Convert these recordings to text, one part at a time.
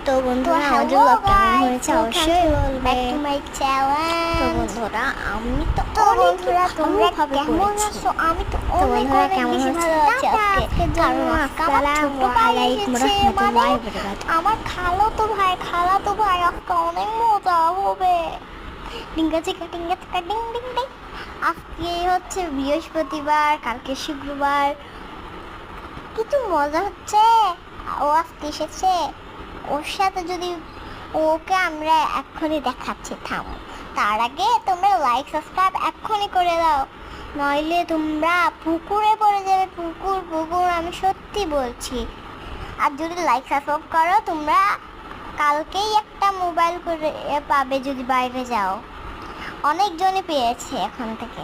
তো বন্ধুরা আমাদের ব্লগ কেমন হয়েছে অবশ্যই বলবে। তো বন্ধুরা আমি তো বন্ধুরা তোমরা কেমন আছো? আমি তো বন্ধুরা কেমন আছো? আজকে কারণ আমার খালাতো ভাই আজকে অনেক মজা হবে। ডিঙ্গা চিকা ডিঙ্গা চিকা ডিং ডিং ডিং। আজকে হচ্ছে বৃহস্পতিবার, কালকে শুক্রবার, কিছু মজা হচ্ছে। ও আজকে এসেছে, ওর সাথে যদি ওকে আমরা এক্ষুনি দেখাচ্ছি। থামো, তার আগে তোমরা লাইক সাবস্ক্রাইব এক্ষুনি করে দাও, নইলে তোমরা পুকুরে পড়ে যাবে। পুকুর আমি সত্যি বলছি। আর যদি লাইক সাবস্ক্রাইব করো তোমরা কালকেই একটা মোবাইল করে পাবে যদি বাইরে যাও। অনেকজনই পেয়েছে এখন থেকে,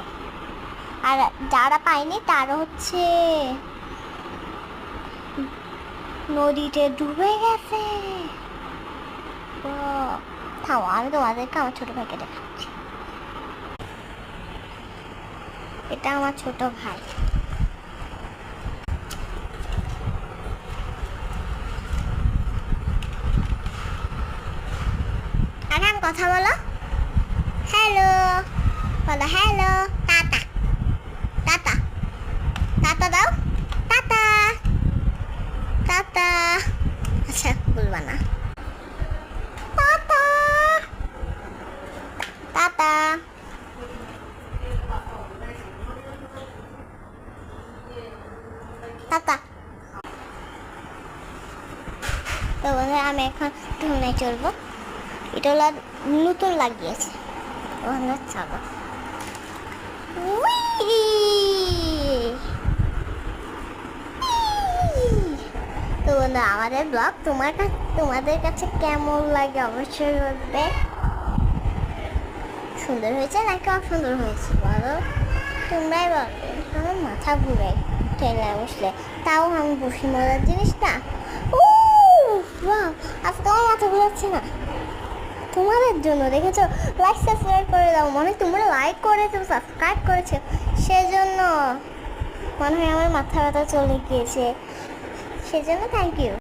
আর যারা পায়নি তারা হচ্ছে নদীতে ডুবে গেছে। থামো, আমি তোমাদেরকে আমার ছোট ভাইকে দেখাচ্ছি। এটা আমার ছোট ভাই। আরে আমি কথা বলো, হ্যালো বলো, হ্যালো, টাটা টাটা টাটা দাও, টাটা টাটা। আচ্ছা বলবা না, টাটা টাটা। টাটা। তো বন্ধুরা আমি এখন ধুনায় চলবো। এটা হলো নতুন লাগিয়েছে। ওখানে চলো। তো বন্ধু আমাদের ব্লগ তোমাদের কাছে কেমন লাগে অবশ্যই বলবে। সুন্দর হয়েছে নাকি অসুন্দর হয়েছে বলো, তোমরাই বলবে। আমার মাথা ঘুরে ট্রেনে বসলে, তাও আমি বসি মজার জিনিসটা। আজকে আমার মাথা ঘুরাচ্ছে না তোমাদের জন্য, দেখেছো? লাইক সাবস্ক্রাইব করে দাও। মনে হয় তোমরা লাইক করেছো, সাবস্ক্রাইব করেছো, সেজন্য মনে হয় আমার মাথা ব্যথা চলে গিয়েছে, সেজন্য থ্যাংক ইউ।